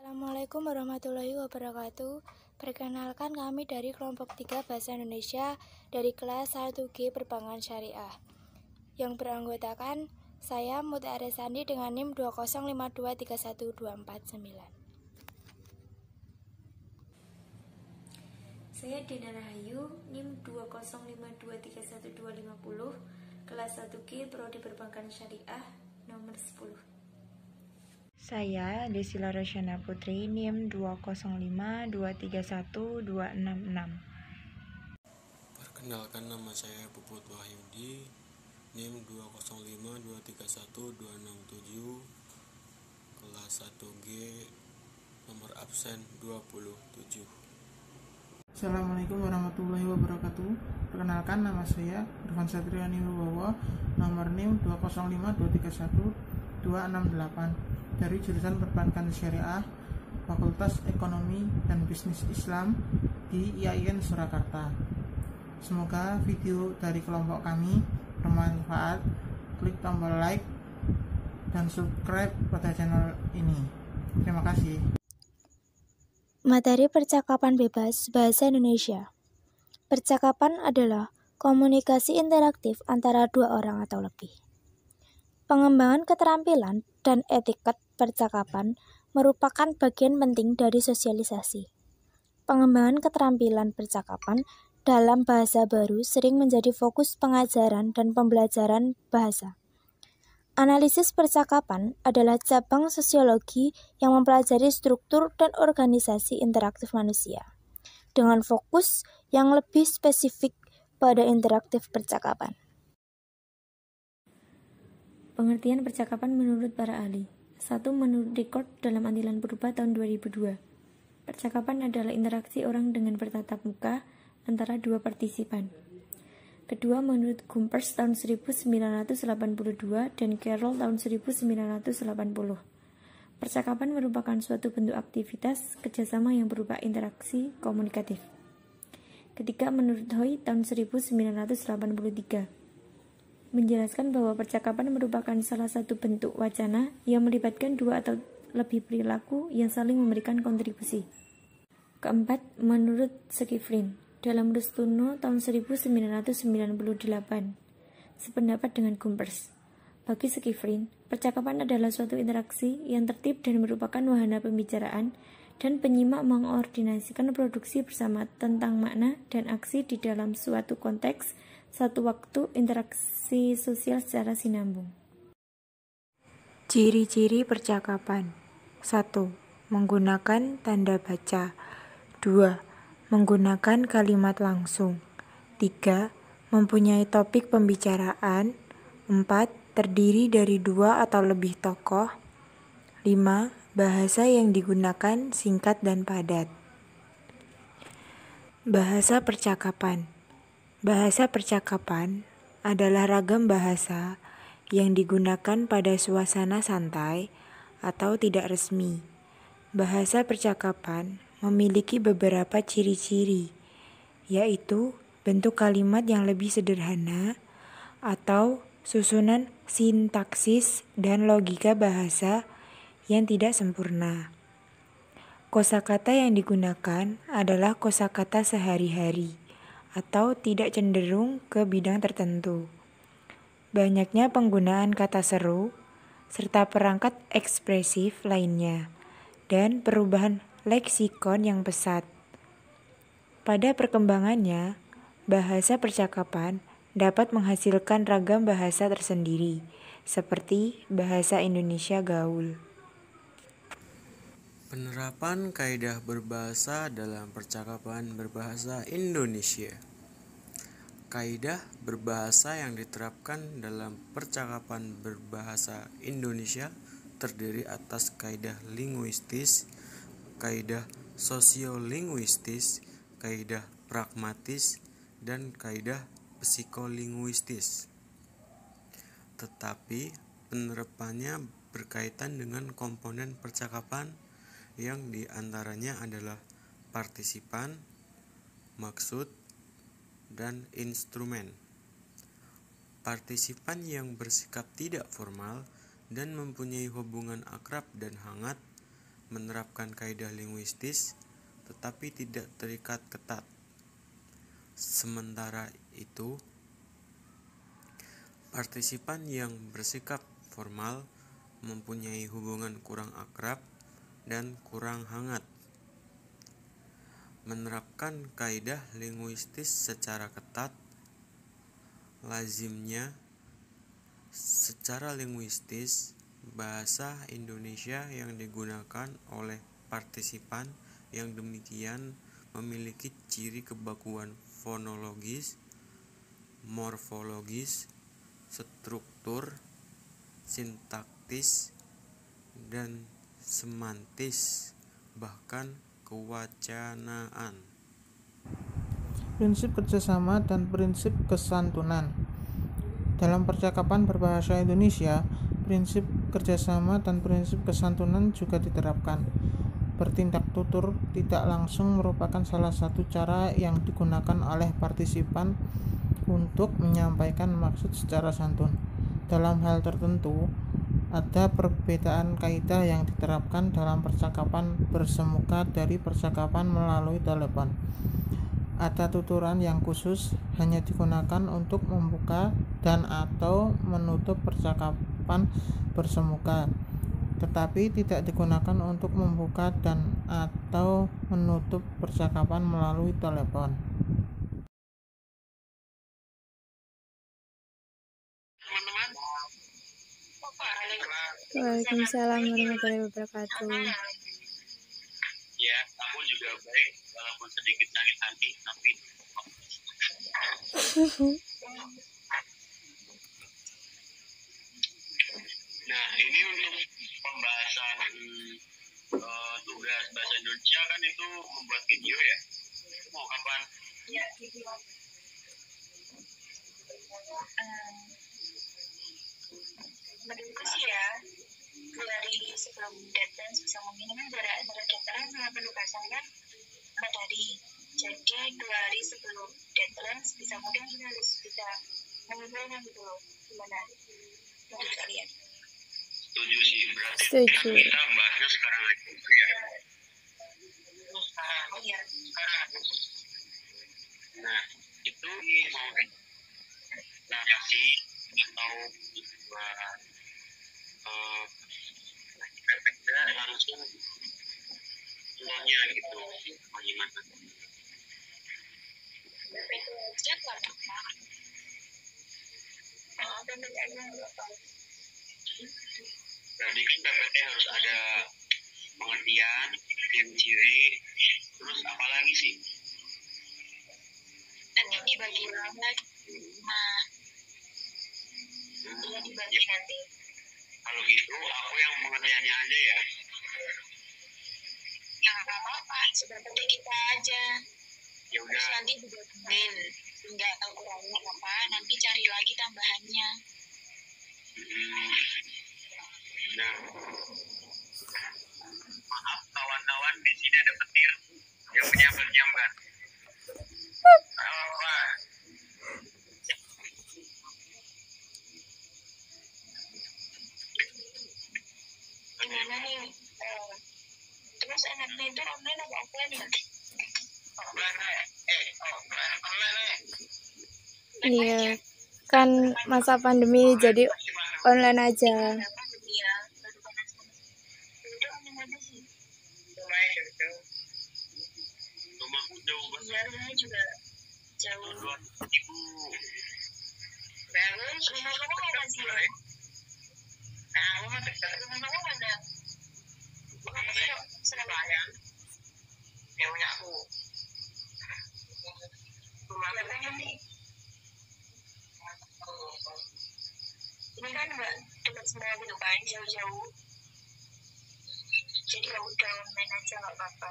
Assalamualaikum warahmatullahi wabarakatuh. Perkenalkan, kami dari kelompok 3 Bahasa Indonesia dari kelas 1G Perbankan Syariah yang beranggotakan saya Muti Aresandi dengan NIM 205231249. Saya Dina Rahayu, NIM 205231250, kelas 1G Prodi Perbankan Syariah nomor 10. Saya Desila Rosyana Putri, NIM 205231266. Perkenalkan, nama saya Puput Wahyudi, NIM 205231267, kelas 1G, nomor absen 27. Assalamualaikum warahmatullahi wabarakatuh. Perkenalkan, nama saya Irfan Satriani Wibowo, nomor NIM 205231268 dari jurusan Perbankan Syariah, Fakultas Ekonomi dan Bisnis Islam di IAIN Surakarta. Semoga video dari kelompok kami bermanfaat. Klik tombol like dan subscribe pada channel ini. Terima kasih. Materi percakapan bebas bahasa Indonesia. Percakapan adalah komunikasi interaktif antara dua orang atau lebih. Pengembangan keterampilan dan etiket percakapan merupakan bagian penting dari sosialisasi. Pengembangan keterampilan percakapan dalam bahasa baru sering menjadi fokus pengajaran dan pembelajaran bahasa. Analisis percakapan adalah cabang sosiologi yang mempelajari struktur dan organisasi interaktif manusia, dengan fokus yang lebih spesifik pada interaktif percakapan. Pengertian percakapan menurut para ahli. 1. Menurut Record dalam Andilan Purba tahun 2002. Percakapan adalah interaksi orang dengan bertatap muka antara dua partisipan. Kedua, menurut Gumpers tahun 1982 dan Carroll tahun 1980. Percakapan merupakan suatu bentuk aktivitas kerjasama yang berupa interaksi komunikatif. Ketiga, menurut Hoy tahun 1983. Menjelaskan bahwa percakapan merupakan salah satu bentuk wacana yang melibatkan dua atau lebih perilaku yang saling memberikan kontribusi. Keempat, menurut Skifrin dalam Rustuno tahun 1998, sependapat dengan Gumpers. Bagi Skifrin, percakapan adalah suatu interaksi yang tertib dan merupakan wahana pembicaraan dan penyimak mengordinasikan produksi bersama tentang makna dan aksi di dalam suatu konteks, satu waktu, interaksi sosial secara sinambung. Ciri-ciri percakapan. 1. Menggunakan tanda baca. 2. Menggunakan kalimat langsung. 3. Mempunyai topik pembicaraan. 4. Terdiri dari dua atau lebih tokoh. 5. Bahasa yang digunakan singkat dan padat. Bahasa percakapan. Bahasa percakapan adalah ragam bahasa yang digunakan pada suasana santai atau tidak resmi. Bahasa percakapan memiliki beberapa ciri-ciri, yaitu bentuk kalimat yang lebih sederhana atau susunan sintaksis dan logika bahasa yang tidak sempurna. Kosakata yang digunakan adalah kosakata sehari-hari atau tidak cenderung ke bidang tertentu. Banyaknya penggunaan kata seru serta perangkat ekspresif lainnya dan perubahan leksikon yang pesat. Pada perkembangannya, bahasa percakapan dapat menghasilkan ragam bahasa tersendiri, seperti bahasa Indonesia gaul. Penerapan kaidah berbahasa dalam percakapan berbahasa Indonesia. Kaidah berbahasa yang diterapkan dalam percakapan berbahasa Indonesia terdiri atas kaidah linguistis, kaidah sosiolinguistis, kaidah pragmatis, dan kaidah psikolinguistis. Tetapi penerapannya berkaitan dengan komponen percakapan yang diantaranya adalah partisipan, maksud, dan instrumen. Partisipan yang bersikap tidak formal dan mempunyai hubungan akrab dan hangat menerapkan kaidah linguistis tetapi tidak terikat ketat. Sementara itu, partisipan yang bersikap formal mempunyai hubungan kurang akrab dan kurang hangat. Menerapkan kaidah linguistis secara ketat, lazimnya secara linguistis bahasa Indonesia yang digunakan oleh partisipan yang demikian memiliki ciri kebakuan fonologis, morfologis, struktur, sintaktis, dan semantis, bahkan kewacanaan. Prinsip kerjasama dan prinsip kesantunan. Dalam percakapan berbahasa Indonesia, prinsip kerjasama dan prinsip kesantunan juga diterapkan. Bertindak tutur tidak langsung merupakan salah satu cara yang digunakan oleh partisipan untuk menyampaikan maksud secara santun. Dalam hal tertentu, ada perbedaan kaidah yang diterapkan dalam percakapan bersemuka dari percakapan melalui telepon. Ada tuturan yang khusus hanya digunakan untuk membuka dan atau menutup percakapan bersemuka, tetapi tidak digunakan untuk membuka dan atau menutup percakapan melalui telepon. Waalaikumsalam warahmatullahi wabarakatuh. Ya, aku juga baik walaupun sedikit sakit hati, tapi nah, ini untuk pembahasan tugas bahasa Indonesia kan itu membuat video ya. Mau kapan? Ya, video. Menurutku sih ya, 2 hari sebelum deadline bisa mungkin kan jarak deadline sama penugasan kan tadi. Jadi 2 hari sebelum deadline bisa mungkin kita harus bisa mengumpulkan gitu loh. Gimana menurut kalian? Setuju sih, berarti Setuju. kita bahasnya sekarang aja ya. Iya, sekarang. Nah, itu mau narasi atau efeknya langsung semuanya gitu, bagaimana? Itu siapa? Jadi kan PPT harus ada pengertian, ciri-ciri, terus apa lagi sih? Nanti dibagi lagi. Nah, dia dibagi nanti. Kalau gitu, aku yang pengertiannya aja ya. Ya nggak apa-apa, sudah penting kita aja. Ya udah. Terus nanti digabungin, tinggal kurangnya apa, nanti cari lagi tambahannya. Nah, maaf kawan-kawan, di sini ada petir yang menyambar-nyambar. Apa? Gimana nih? Terus enaknya itu online atau offline ya? Iya, kan masa pandemi jadi online aja. Rumahku jauh banget. Iya, rumahnya juga jauh. 2.000. Terus rumah kamu mana sih? Nah, rumah dekat. Rumah kamu mana? Surabaya. Yang punya aku. Rumah kamu nih. Ini kan nggak dekat semua gitu kan, jauh-jauh. Jadi ya udah main aja nggak apa-apa.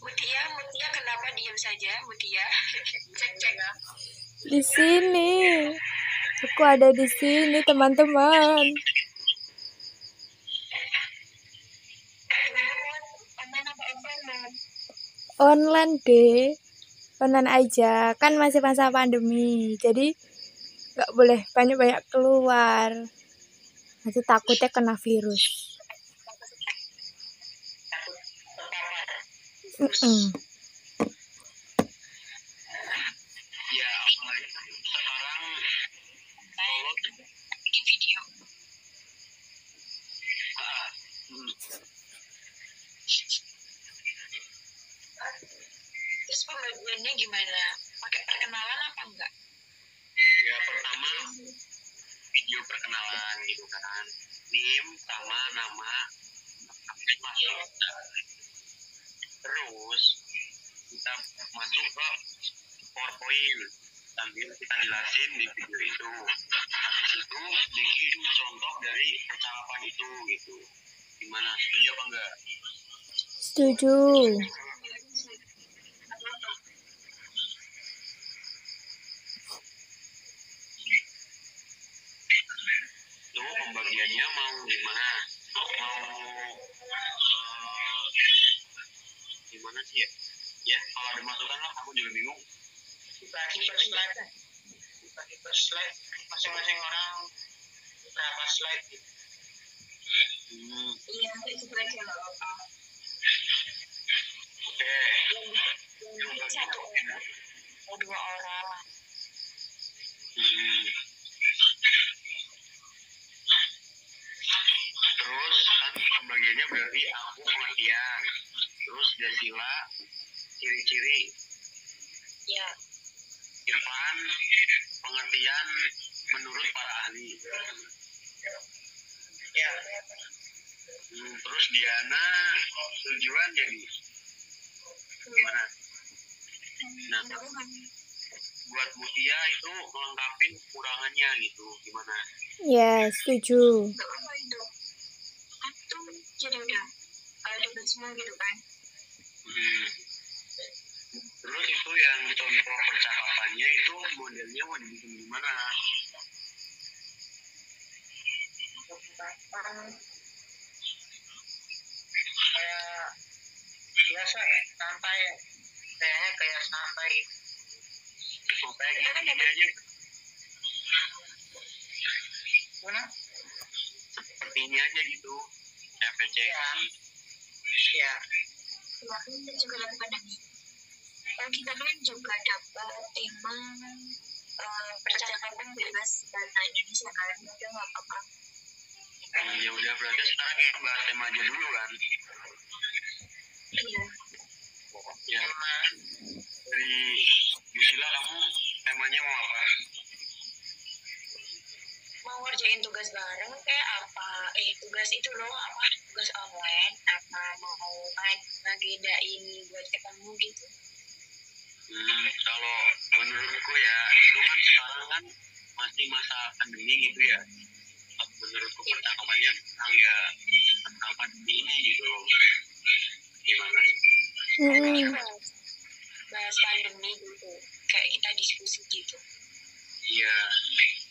Mutia kenapa diam saja, Mutia? Cek ya. Di sini, aku ada di sini teman-teman. Online deh, online aja. Kan masih masa pandemi, jadi nggak boleh banyak-banyak keluar. Nanti takutnya kena virus. Ya apalagi sekarang Solo bikin video. Terus pembagiannya gimana? Pakai perkenalan apa enggak? ya pertama video perkenalan gitu kan, NIM sama nama masuk. Terus kita masuk ke PowerPoint sambil kita jelasin di video itu. Habis itu bikin contoh dari percakapan itu gitu. Gimana, setuju apa enggak? Setuju. Tuh pembagiannya mau gimana? Gimana sih ya? Ya kalau ada masukan lah, aku juga bingung. Dibagi per slide, masing-masing orang berapa slide gitu. Iya, itu aja nggak apa-apa. Oke. Yang satu orang, mau 2 orang. Terus kan pembagiannya berarti aku pengertian, terus Dasila ciri-ciri, Ya, Irfan pengertian menurut para ahli. ya. Terus Diana tujuan jadi gimana? Nah, buat Mutia itu melengkapi kekurangannya gitu, gimana? Ya, setuju. Nggak apa itu. Itu jadi udah dapat semua gitu kan. Terus itu yang contoh percakapannya itu modelnya mau dibikin gimana? Kayak biasa ya, santai. Kayaknya kayak santai. Kayak gini aja. Gimana? Seperti ini aja gitu. FPC. Ya. Kita juga lakukan ini. Kita kan juga dapat tema percakapan bebas bahasa Indonesia kan, udah nggak apa-apa. Ya udah, berarti sekarang kita bahas tema aja dulu kan? Iya. Ya. Dari Yusila, kamu temanya mau apa? Mau ngerjain tugas bareng kayak apa? Tugas itu loh, apa? Tugas online, apa mau ngagendain buat ketemu gitu? Kalau menurutku ya, itu kan sekarang kan masih masa pandemi gitu ya. Menurutku percakapannya tentang pandemi ini gitu. Gimana? Bahas pandemi gitu, kayak kita diskusi gitu. Iya.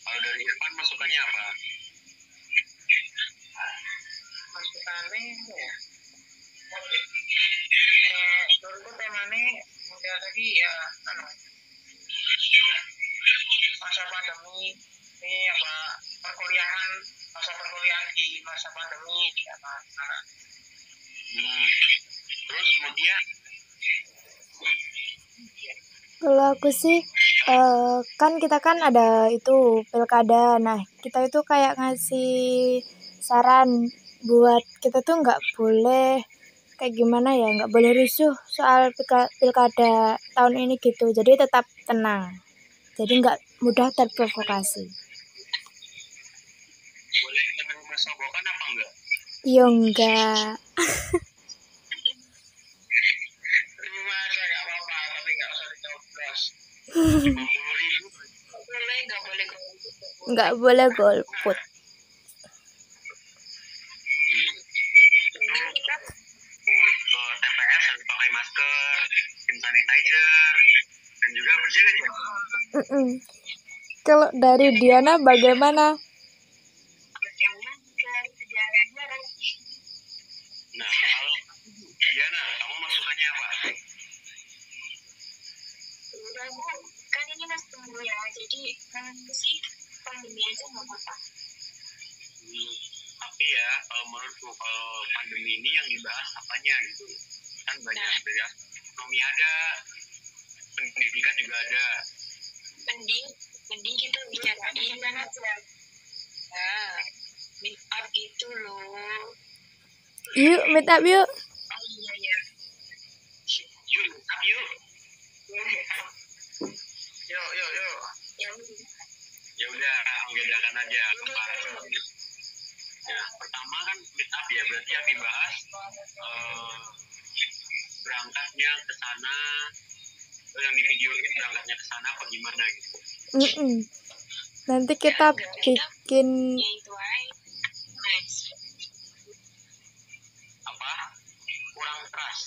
Kalau dari Irfan masukannya apa? Masukannya ya, menurutku temanya udah tadi ya, masa pandemi ini apa, masa perkuliahan di masa pandemi apa. Terus kemudian Kalau aku sih kan kita kan ada itu pilkada. Nah, kita itu kayak ngasih saran buat kita tuh nggak boleh kayak gimana ya, nggak boleh rusuh soal pilkada tahun ini gitu. Jadi tetap tenang. Jadi nggak mudah terprovokasi. boleh menerima sogokan apa enggak? Yo enggak. Terima aja nggak apa-apa, tapi nggak usah dicoblos. 50.000 Nggak boleh golput. Ke TPS harus pakai masker, hand sanitizer, dan juga berjaga-jaga. Kalau dari Diana bagaimana? Nah, kalau Diana, kamu masukannya apa? Kan ini masih tunggu ya, jadi menurutku sih pandemi aja nggak apa-apa. Tapi ya, kalau menurutku kalau pandemi ini yang dibahas apanya gitu, kan banyak dari ekonomi ada, pendidikan juga ada. Mending kita bicarain mana aja. Nah, meet up itu loh. Yuk, meet up yuk. Oh iya. Yuk, yuk. Yuk. Ya udah, menggedakan aja. Nah, pertama kan meet up ya, berarti yang dibahas berangkatnya ke sana, yang di videoin berangkatnya ke sana apa gimana gitu. Nanti kita bikin apa? Kurang keras.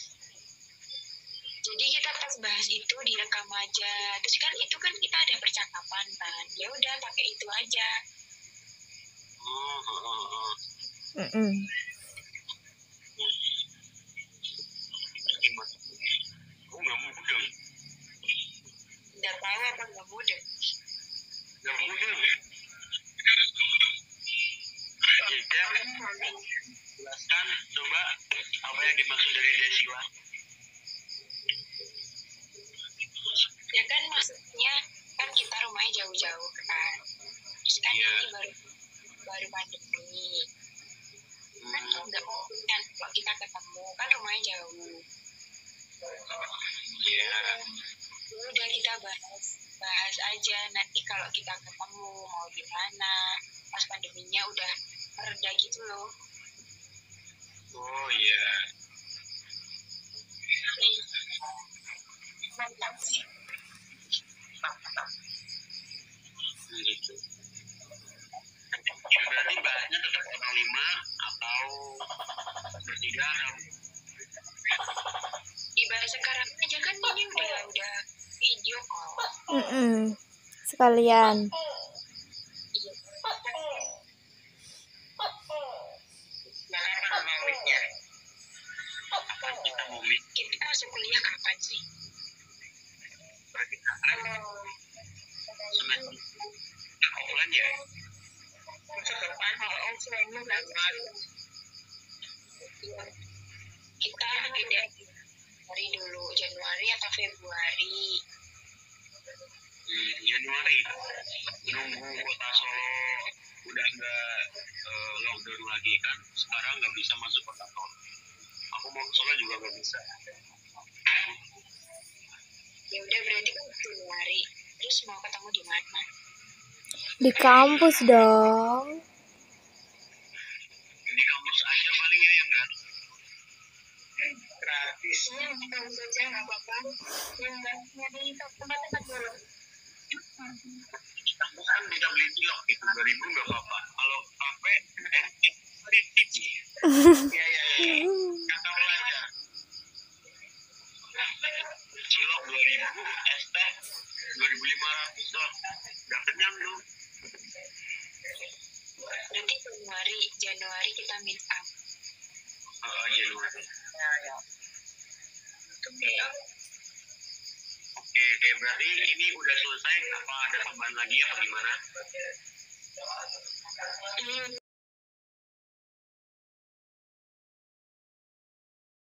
Jadi kita pas bahas itu direkam aja. Terus kan itu kan kita ada percakapan kan. Ya udah pakai itu aja. Gimana? Aku nggak mudeng. Nggak tahu apa nggak mudah. Nggak mudeng. Ya, jelaskan coba apa yang dimaksud dari Desila. Ya kan maksudnya kan kita rumahnya jauh-jauh kan. Terus kan ini baru pandemi. Kan nggak mungkin kan kalau kita ketemu kan rumahnya jauh. Iya. Udah kita bahas aja nanti kalau kita ketemu mau di mana pas pandeminya udah reda gitu loh. Oh iya. Mantap sih. Gitu. Ya, berarti bahasnya tetap orang 5 atau bertiga atau Ibarat sekarang aja kan ini udah video call. Sekalian. Iya. Nah, apa maunya? apa kita mau meet? Kita masuk kuliah kapan sih? Berarti semester bulan ya? Masa depan selama Januari. Kita beda dari dulu Januari atau Februari. Januari nunggu kota Solo udah nggak lockdown lagi kan, sekarang nggak bisa masuk kota Solo. Aku mau ke Solo juga nggak bisa. Ya udah berarti kan Januari. Terus mau ketemu di mana? Di kampus dong. Di kampus aja paling ya yang gratis. Gratisnya di kampus aja nggak apa-apa. Yang nyari tempat-tempat dulu. Kampus kan bisa beli cilok gitu, 2.000 nggak apa-apa. Kalau kafe, iya. Nggak tahu aja. Cilok 2.000, es teh 2.500 doang. Udah kenyang tuh. Berarti Januari kita meet up. Januari. Ya. Oke, berarti ini udah selesai. Apa ada tambahan lagi apa gimana?